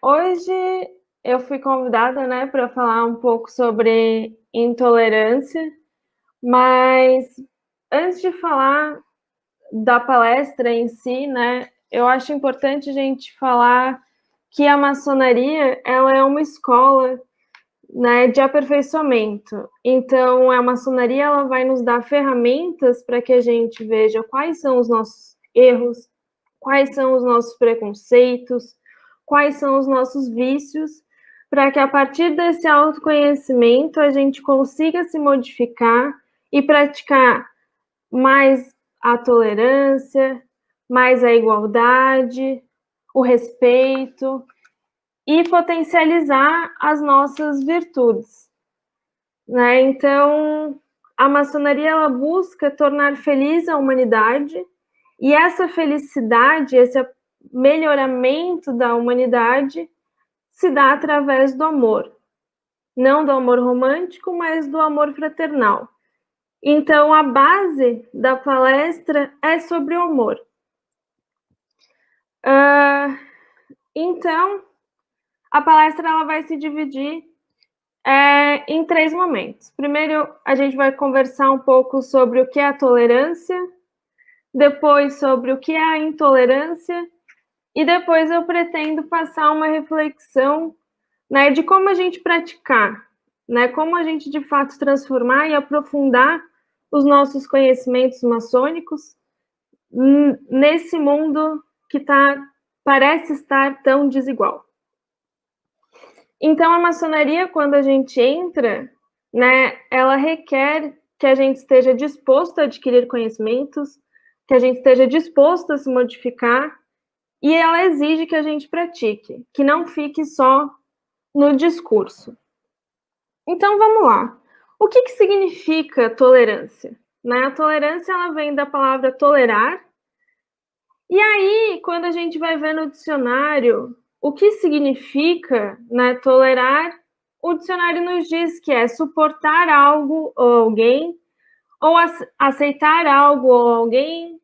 Hoje eu fui convidada, né, para falar um pouco sobre intolerância, mas antes de falar da palestra em si, né, eu acho importante a gente falar que a maçonaria, ela é uma escola, né, de aperfeiçoamento. Então, a maçonaria ela vai nos dar ferramentas para que a gente veja quais são os nossos erros, quais são os nossos preconceitos, quais são os nossos vícios, para que a partir desse autoconhecimento a gente consiga se modificar e praticar mais a tolerância, mais a igualdade, o respeito e potencializar as nossas virtudes, né? Então, a maçonaria ela busca tornar feliz a humanidade e essa felicidade, esse melhoramento da humanidade se dá através do amor. Não do amor romântico, mas do amor fraternal. Então, a base da palestra é sobre o amor. Então, a palestra ela vai se dividir em 3 momentos. Primeiro, a gente vai conversar um pouco sobre o que é a tolerância, depois sobre o que é a intolerância, e depois eu pretendo passar uma reflexão, né, de como a gente praticar, né, como a gente de fato transformar e aprofundar os nossos conhecimentos maçônicos nesse mundo que parece estar tão desigual. Então, a maçonaria, quando a gente entra, né, ela requer que a gente esteja disposto a adquirir conhecimentos, que a gente esteja disposto a se modificar, e ela exige que a gente pratique, que não fique só no discurso. Então, vamos lá. O que significa tolerância? Né? A tolerância ela vem da palavra tolerar, e aí, quando a gente vai ver no dicionário o que significa, né, tolerar, o dicionário nos diz que é suportar algo ou alguém, ou aceitar algo ou alguém,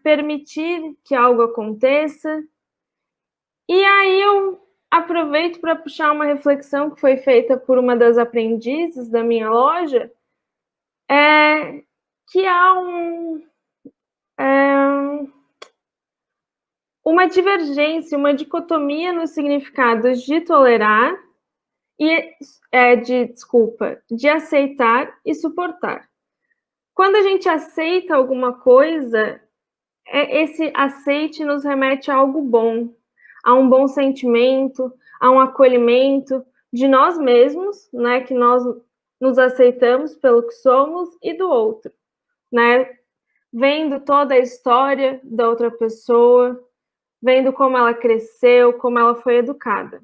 permitir que algo aconteça. E aí eu aproveito para puxar uma reflexão que foi feita por uma das aprendizes da minha loja, que há uma divergência, uma dicotomia nos significados de tolerar e de aceitar e suportar. Quando a gente aceita alguma coisa, esse aceite nos remete a algo bom, a um bom sentimento, a um acolhimento de nós mesmos, né, que nós nos aceitamos pelo que somos e do outro, né, vendo toda a história da outra pessoa, vendo como ela cresceu, como ela foi educada.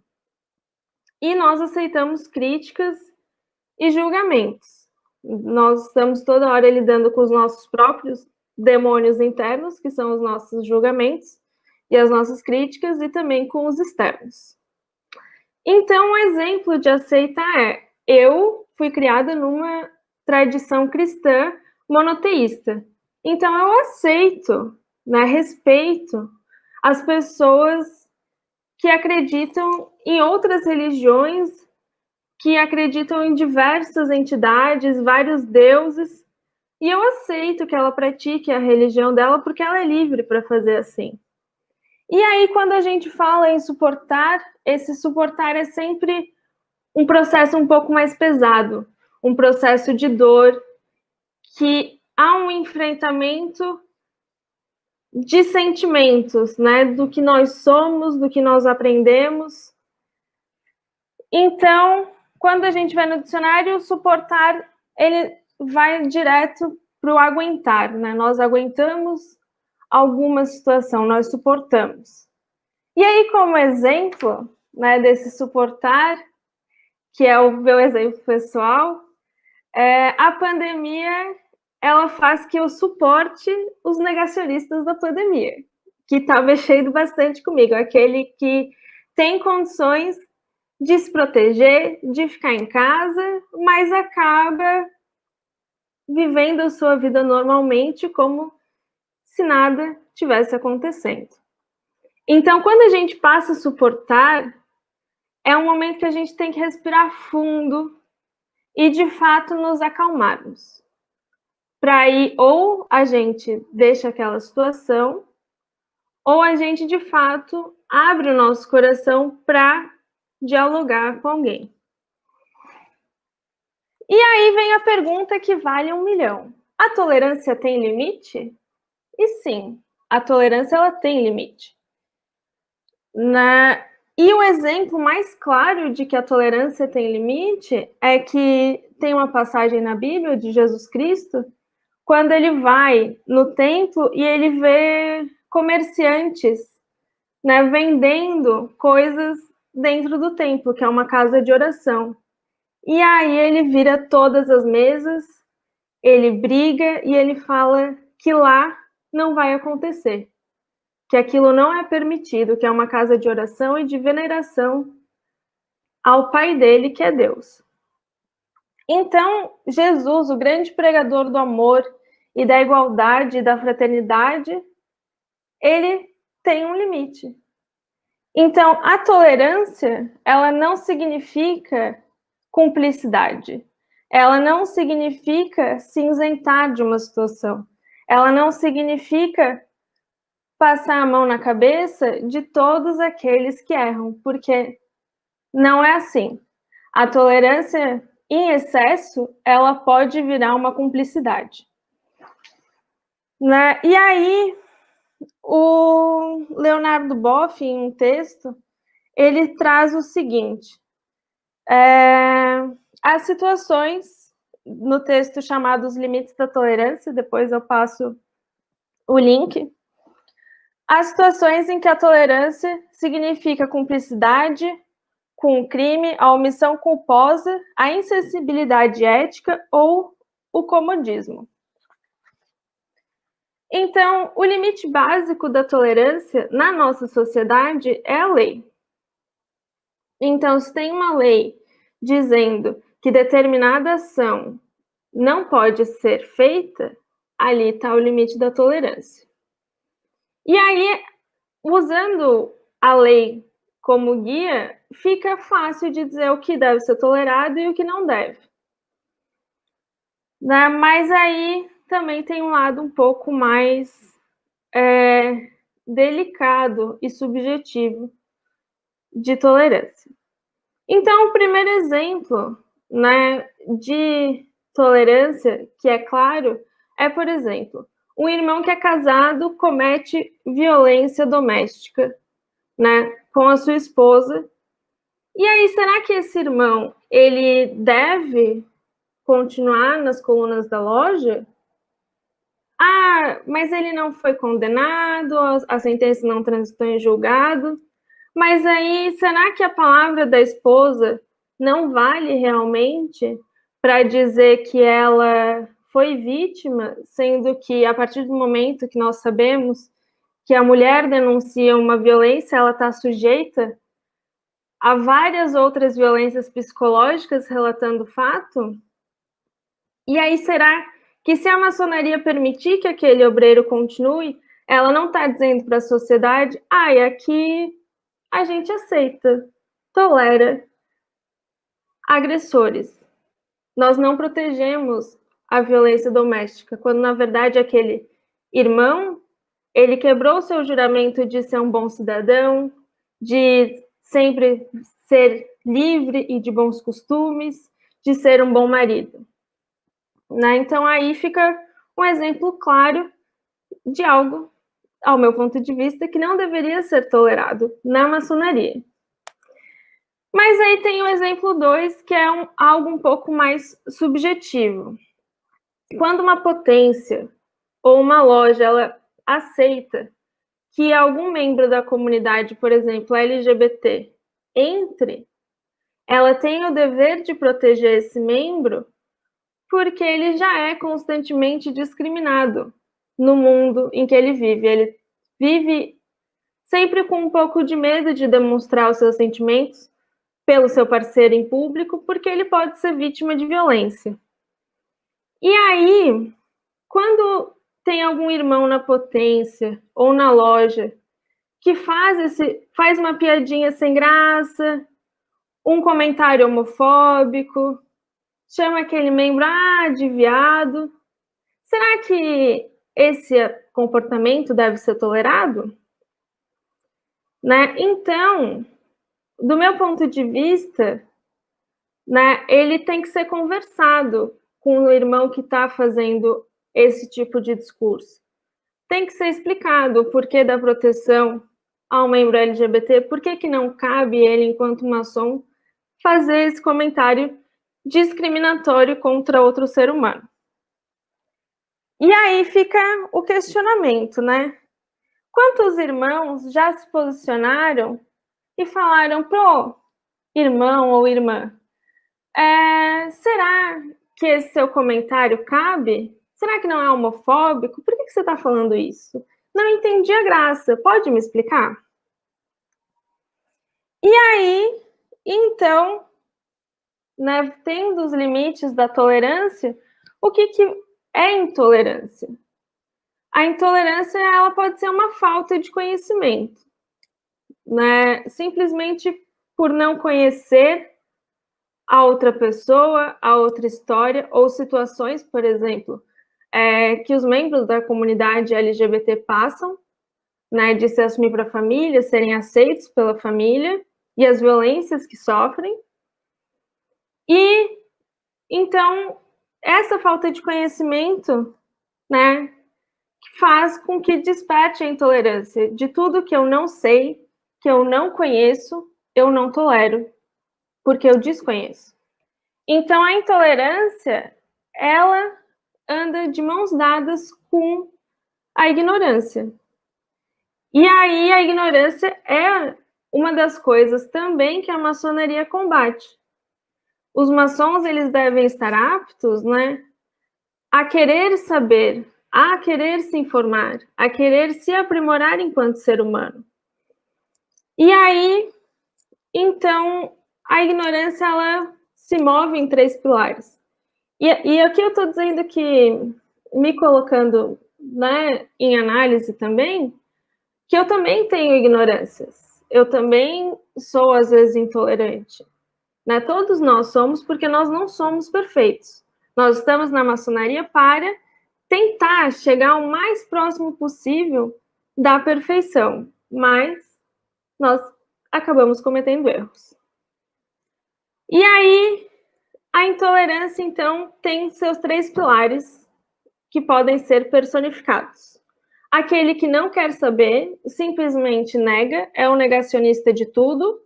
E nós aceitamos críticas e julgamentos. Nós estamos toda hora lidando com os nossos próprios demônios internos, que são os nossos julgamentos e as nossas críticas, e também com os externos. Então, um exemplo de aceitar eu fui criada numa tradição cristã monoteísta. Então, eu aceito, né, respeito as pessoas que acreditam em outras religiões, que acreditam em diversas entidades, vários deuses, e eu aceito que ela pratique a religião dela porque ela é livre para fazer assim. E aí, quando a gente fala em suportar, esse suportar é sempre um processo um pouco mais pesado, um processo de dor, que há um enfrentamento de sentimentos, né? Do que nós somos, do que nós aprendemos. Então, quando a gente vai no dicionário, suportar, ele vai direto para o aguentar, né? Nós aguentamos alguma situação, nós suportamos. E aí, como exemplo, né, desse suportar, que é o meu exemplo pessoal, a pandemia, ela faz que eu suporte os negacionistas da pandemia, que está mexendo bastante comigo, aquele que tem condições de se proteger, de ficar em casa, mas acaba vivendo a sua vida normalmente como se nada tivesse acontecendo. Então, quando a gente passa a suportar, é um momento que a gente tem que respirar fundo e, de fato, nos acalmarmos. Para aí, ou a gente deixa aquela situação, ou a gente, de fato, abre o nosso coração para dialogar com alguém. E aí vem a pergunta que vale 1 milhão. A tolerância tem limite? E sim, a tolerância ela tem limite. E o exemplo mais claro de que a tolerância tem limite é que tem uma passagem na Bíblia de Jesus Cristo, quando ele vai no templo e ele vê comerciantes, né, vendendo coisas dentro do templo, que é uma casa de oração. E aí ele vira todas as mesas, ele briga e ele fala que lá não vai acontecer, que aquilo não é permitido, que é uma casa de oração e de veneração ao Pai dele, que é Deus. Então, Jesus, o grande pregador do amor e da igualdade e da fraternidade, ele tem um limite. Então, a tolerância, ela não significa cumplicidade. Ela não significa se isentar de uma situação. Ela não significa passar a mão na cabeça de todos aqueles que erram, porque não é assim. A tolerância em excesso, ela pode virar uma cumplicidade. Né? E aí, o Leonardo Boff, em um texto, ele traz o seguinte: as situações, no texto chamado Os Limites da Tolerância, depois eu passo o link, as situações em que a tolerância significa cumplicidade com o crime, a omissão culposa, a insensibilidade ética ou o comodismo. Então, o limite básico da tolerância na nossa sociedade é a lei. Então, se tem uma lei dizendo que determinada ação não pode ser feita, ali está o limite da tolerância. E aí, usando a lei como guia, fica fácil de dizer o que deve ser tolerado e o que não deve. Né? Mas aí também tem um lado um pouco mais delicado e subjetivo de tolerância. Então, o primeiro exemplo, né, de tolerância, que é claro, é, por exemplo, um irmão que é casado comete violência doméstica, né, com a sua esposa. E aí, será que esse irmão, ele deve continuar nas colunas da loja? Ah, mas ele não foi condenado, a sentença não transitou em julgado. Mas aí, será que a palavra da esposa não vale realmente para dizer que ela foi vítima, sendo que a partir do momento que nós sabemos que a mulher denuncia uma violência, ela está sujeita a várias outras violências psicológicas relatando o fato? E aí, será que se a maçonaria permitir que aquele obreiro continue, ela não está dizendo para a sociedade, aqui a gente aceita, tolera agressores. Nós não protegemos a violência doméstica, quando na verdade aquele irmão, ele quebrou o seu juramento de ser um bom cidadão, de sempre ser livre e de bons costumes, de ser um bom marido. Né? Então aí fica um exemplo claro de algo, ao meu ponto de vista, que não deveria ser tolerado na maçonaria. Mas aí tem o exemplo 2, que é algo um pouco mais subjetivo. Quando uma potência ou uma loja ela aceita que algum membro da comunidade, por exemplo, LGBT, entre, ela tem o dever de proteger esse membro porque ele já é constantemente discriminado no mundo em que ele vive. Ele vive sempre com um pouco de medo de demonstrar os seus sentimentos pelo seu parceiro em público, porque ele pode ser vítima de violência. E aí, quando tem algum irmão na potência ou na loja que faz uma piadinha sem graça, um comentário homofóbico, chama aquele membro de viado. Será que esse comportamento deve ser tolerado? Né? Então, do meu ponto de vista, né, ele tem que ser conversado com o irmão que está fazendo esse tipo de discurso. Tem que ser explicado o porquê da proteção ao membro LGBT, por que não cabe ele, enquanto maçom, fazer esse comentário discriminatório contra outro ser humano. E aí fica o questionamento, né? Quantos irmãos já se posicionaram e falaram pro irmão ou irmã, será que esse seu comentário cabe? Será que não é homofóbico? Por que você está falando isso? Não entendi a graça. Pode me explicar? E aí, então, né, tendo os limites da tolerância, o que é intolerância? A intolerância, ela pode ser uma falta de conhecimento, né? Simplesmente por não conhecer a outra pessoa, a outra história ou situações, por exemplo, que os membros da comunidade LGBT passam, né, de se assumir para a família, serem aceitos pela família e as violências que sofrem. E então essa falta de conhecimento, né, faz com que desperte a intolerância de tudo que eu não sei, que eu não conheço, eu não tolero, porque eu desconheço. Então a intolerância, ela anda de mãos dadas com a ignorância. E aí a ignorância é uma das coisas também que a maçonaria combate. Os maçons, eles devem estar aptos, né, a querer saber, a querer se informar, a querer se aprimorar enquanto ser humano. E aí, então, a ignorância, ela se move em 3 pilares. E aqui eu estou dizendo que, me colocando, né, em análise também, que eu também tenho ignorâncias. Eu também sou, às vezes, intolerante. Né? Todos nós somos, porque nós não somos perfeitos. Nós estamos na maçonaria para tentar chegar o mais próximo possível da perfeição, mas nós acabamos cometendo erros. E aí, a intolerância, então, tem seus 3 pilares que podem ser personificados. Aquele que não quer saber, simplesmente nega, é um negacionista de tudo,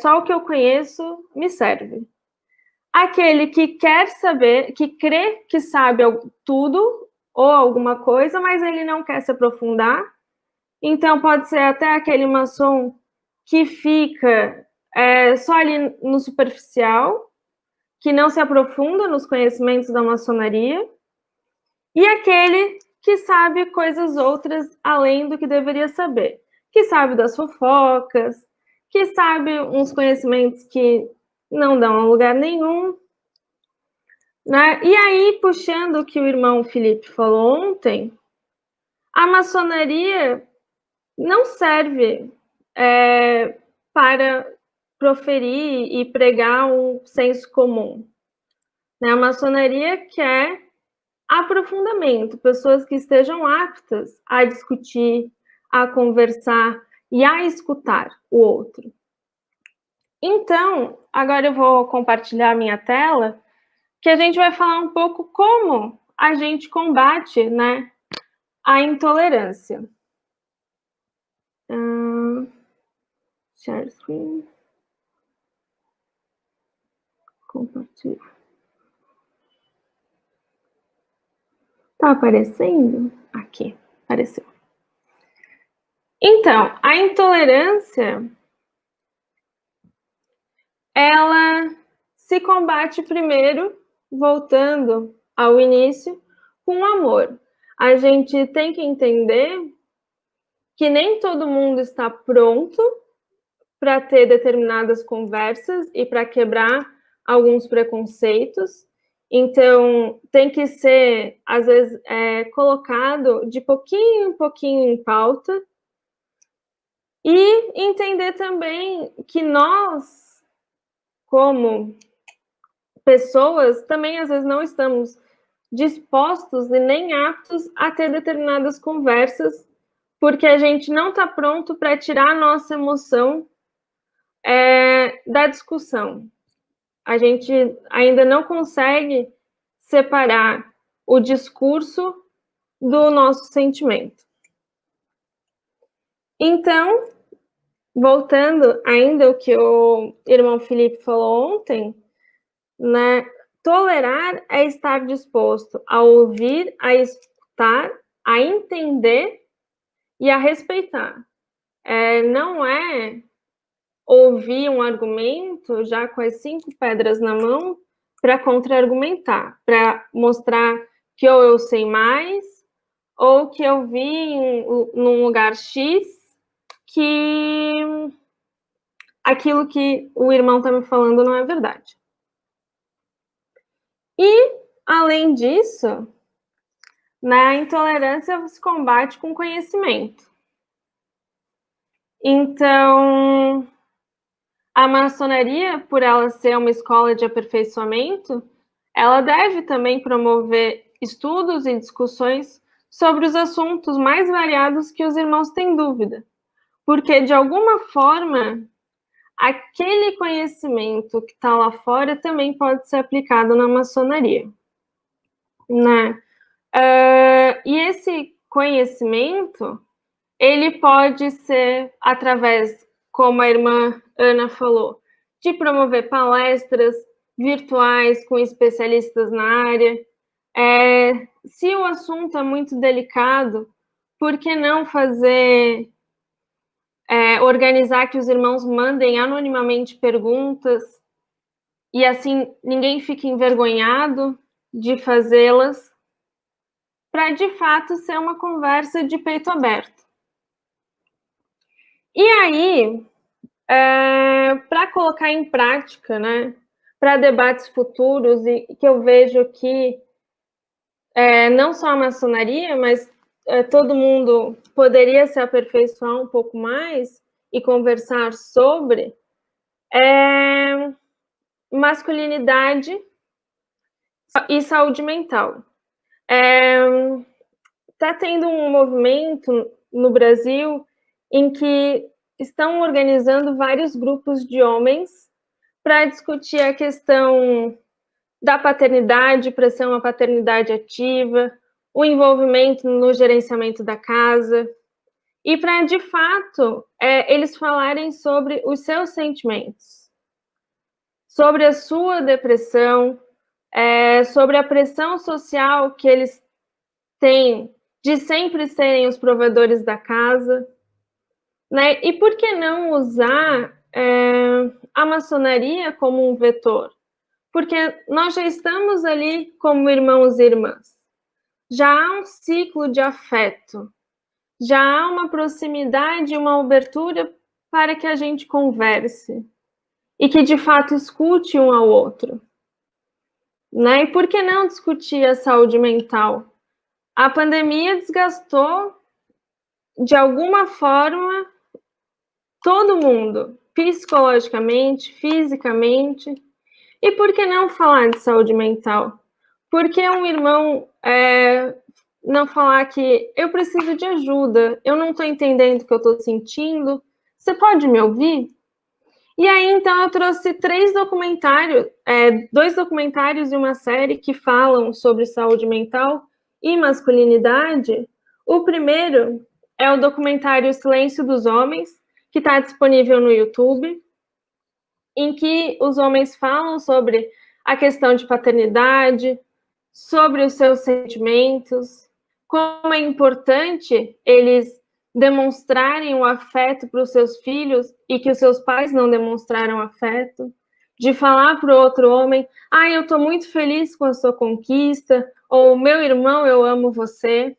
só o que eu conheço me serve. Aquele que quer saber, que crê que sabe tudo ou alguma coisa, mas ele não quer se aprofundar. Então, pode ser até aquele maçom que fica só ali no superficial, que não se aprofunda nos conhecimentos da maçonaria. E aquele que sabe coisas outras além do que deveria saber. Que sabe das fofocas, que sabe uns conhecimentos que não dão a lugar nenhum. Né? E aí, puxando o que o irmão Felipe falou ontem, a maçonaria não serve para proferir e pregar um senso comum. Né? A maçonaria quer aprofundamento, pessoas que estejam aptas a discutir, a conversar e a escutar o outro. Então, agora eu vou compartilhar a minha tela, que a gente vai falar um pouco como a gente combate, né, a intolerância. Share screen. Compartilhar. Tá aparecendo? Aqui, apareceu. Então, a intolerância, ela se combate primeiro, voltando ao início, com amor. A gente tem que entender que nem todo mundo está pronto para ter determinadas conversas e para quebrar alguns preconceitos. Então, tem que ser, às vezes, colocado de pouquinho em pouquinho em pauta, E entender também que nós, como pessoas, também às vezes não estamos dispostos e nem aptos a ter determinadas conversas, porque a gente não está pronto para tirar a nossa emoção da discussão. A gente ainda não consegue separar o discurso do nosso sentimento. Então, voltando ainda ao que o irmão Felipe falou ontem, né? Tolerar é estar disposto a ouvir, a escutar, a entender e a respeitar. Não é ouvir um argumento já com as 5 pedras na mão para contra-argumentar, para mostrar que ou eu sei mais, ou que eu vi num lugar X que aquilo que o irmão está me falando não é verdade. E, além disso, na intolerância se combate com conhecimento. Então, a maçonaria, por ela ser uma escola de aperfeiçoamento, ela deve também promover estudos e discussões sobre os assuntos mais variados que os irmãos têm dúvida. Porque, de alguma forma, aquele conhecimento que está lá fora também pode ser aplicado na maçonaria, né? E esse conhecimento, ele pode ser através, como a irmã Ana falou, de promover palestras virtuais com especialistas na área. Se o assunto é muito delicado, por que não organizar que os irmãos mandem anonimamente perguntas e assim ninguém fique envergonhado de fazê-las, para de fato ser uma conversa de peito aberto. E aí, para colocar em prática, né, para debates futuros, e que eu vejo que não só a maçonaria, mas todo mundo poderia se aperfeiçoar um pouco mais e conversar sobre masculinidade e saúde mental. Está tendo um movimento no Brasil em que estão organizando vários grupos de homens para discutir a questão da paternidade, para ser uma paternidade ativa, o envolvimento no gerenciamento da casa, e para, de fato, eles falarem sobre os seus sentimentos, sobre a sua depressão, sobre a pressão social que eles têm de sempre serem os provedores da casa, né? E por que não usar a maçonaria como um vetor? Porque nós já estamos ali como irmãos e irmãs. Já há um ciclo de afeto, já há uma proximidade, uma abertura para que a gente converse e que de fato escute um ao outro, né? E por que não discutir a saúde mental? A pandemia desgastou de alguma forma todo mundo, psicologicamente, fisicamente. E por que não falar de saúde mental? Por que um irmão não falar que eu preciso de ajuda, eu não estou entendendo o que eu estou sentindo, você pode me ouvir? E aí, então, eu trouxe 3 documentários, 2 documentários e uma série que falam sobre saúde mental e masculinidade. O primeiro é o documentário Silêncio dos Homens, que está disponível no YouTube, em que os homens falam sobre a questão de paternidade, sobre os seus sentimentos, como é importante eles demonstrarem o afeto para os seus filhos e que os seus pais não demonstraram afeto, de falar para o outro homem, eu estou muito feliz com a sua conquista, ou meu irmão, eu amo você.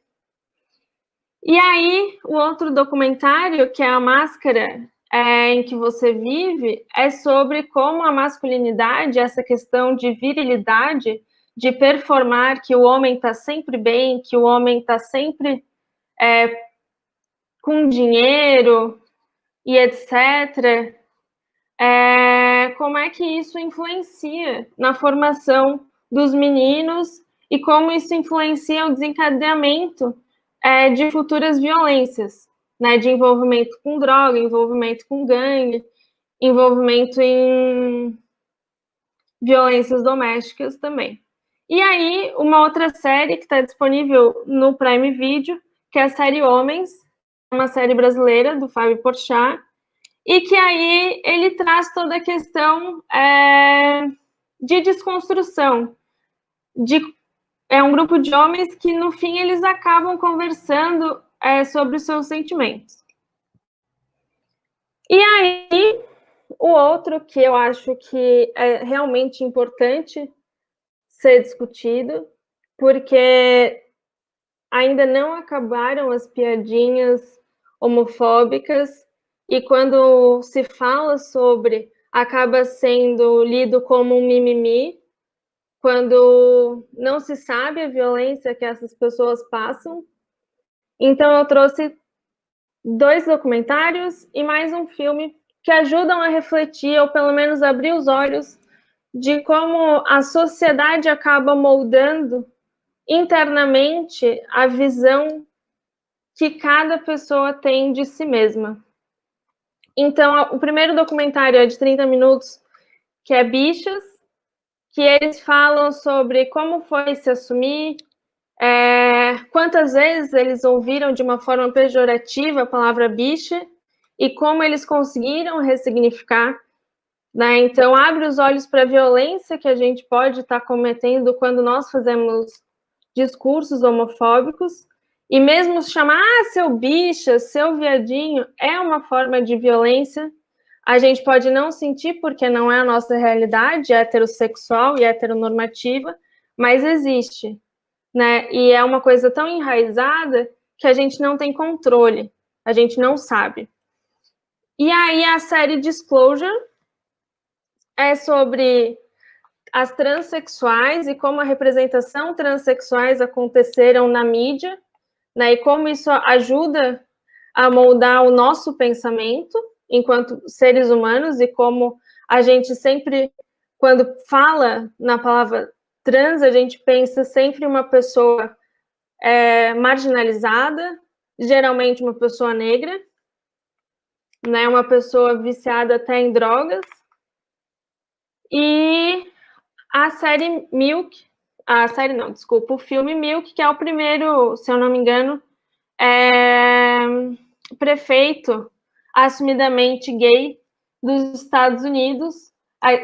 E aí, o outro documentário, que é A Máscara em que você vive, é sobre como a masculinidade, essa questão de virilidade, de performar que o homem está sempre bem, que o homem está sempre com dinheiro e etc., como é que isso influencia na formação dos meninos e como isso influencia o desencadeamento de futuras violências, né, de envolvimento com droga, envolvimento com gangue, envolvimento em violências domésticas também. E aí, uma outra série que está disponível no Prime Video, que é a série Homens, uma série brasileira do Fábio Porchat, e que aí ele traz toda a questão de desconstrução. É um grupo de homens que, no fim, eles acabam conversando sobre os seus sentimentos. E aí, o outro que eu acho que é realmente importante ser discutido, porque ainda não acabaram as piadinhas homofóbicas, e quando se fala sobre, acaba sendo lido como um mimimi, quando não se sabe a violência que essas pessoas passam. Então eu trouxe 2 documentários e mais um filme que ajudam a refletir, ou pelo menos abrir os olhos, de como a sociedade acaba moldando internamente a visão que cada pessoa tem de si mesma. Então, o primeiro documentário é de 30 minutos, que é Bichas, que eles falam sobre como foi se assumir, quantas vezes eles ouviram de uma forma pejorativa a palavra bicha e como eles conseguiram ressignificar, né? Então, abre os olhos para a violência que a gente pode estar cometendo quando nós fazemos discursos homofóbicos, e mesmo chamar seu bicha, seu viadinho, é uma forma de violência. A gente pode não sentir porque não é a nossa realidade heterossexual e heteronormativa, mas existe, né? E é uma coisa tão enraizada que a gente não tem controle, a gente não sabe. E aí a série Disclosure é sobre as transexuais e como a representação transexuais aconteceram na mídia, né, e como isso ajuda a moldar o nosso pensamento enquanto seres humanos, e como a gente sempre, quando fala na palavra trans, a gente pensa sempre uma pessoa marginalizada, geralmente uma pessoa negra, né, uma pessoa viciada até em drogas. E a série Milk, o filme Milk, que é o primeiro, se eu não me engano, prefeito assumidamente gay dos Estados Unidos,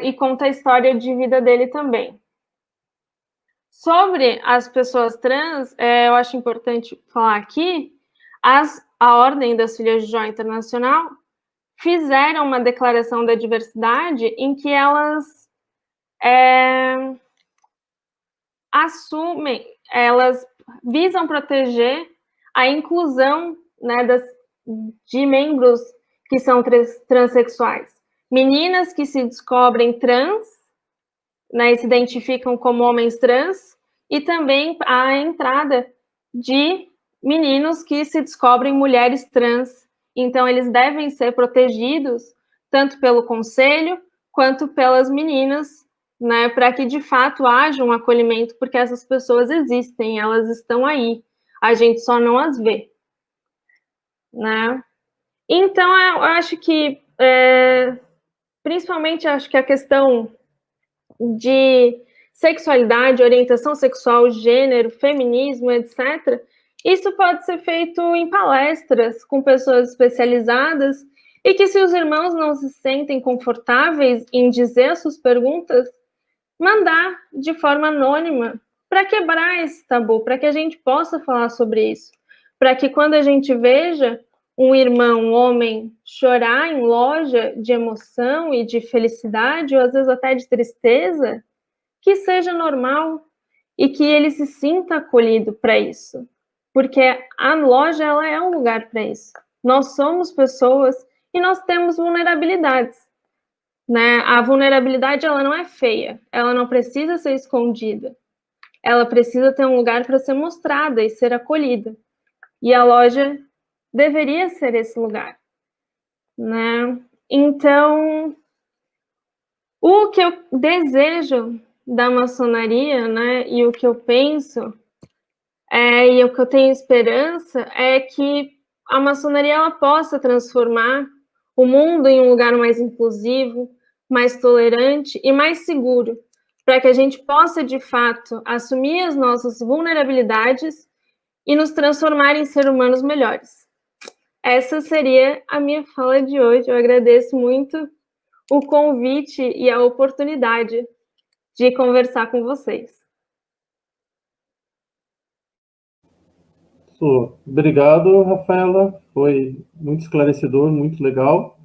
e conta a história de vida dele também. Sobre as pessoas trans, eu acho importante falar aqui, a Ordem das Filhas de Jó Internacional fizeram uma declaração da diversidade em que elas elas visam proteger a inclusão, né, de membros que são transexuais. Meninas que se descobrem trans, né, e se identificam como homens trans, e também a entrada de meninos que se descobrem mulheres trans. Então, eles devem ser protegidos tanto pelo conselho quanto pelas meninas, né, para que de fato haja um acolhimento, porque essas pessoas existem, elas estão aí, a gente só não as vê, né? Então, eu acho que, principalmente, acho que a questão de sexualidade, orientação sexual, gênero, feminismo, etc., isso pode ser feito em palestras com pessoas especializadas, e que, se os irmãos não se sentem confortáveis em dizer as suas perguntas, mandar de forma anônima, para quebrar esse tabu, para que a gente possa falar sobre isso, para que quando a gente veja um irmão, um homem, chorar em loja de emoção e de felicidade, ou às vezes até de tristeza, que seja normal e que ele se sinta acolhido para isso, porque a loja, ela é um lugar para isso. Nós somos pessoas e nós temos vulnerabilidades, né? A vulnerabilidade, ela não é feia, ela não precisa ser escondida, ela precisa ter um lugar para ser mostrada e ser acolhida. E a loja deveria ser esse lugar. né? Então, o que eu desejo da maçonaria, né, e o que eu penso, e o que eu tenho esperança é que a maçonaria ela possa transformar o mundo em um lugar mais inclusivo, mais tolerante e mais seguro, para que a gente possa, de fato, assumir as nossas vulnerabilidades e nos transformar em seres humanos melhores. Essa seria a minha fala de hoje. Eu agradeço muito o convite e a oportunidade de conversar com vocês. Obrigado, Rafaela. Foi muito esclarecedor, muito legal.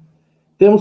Temos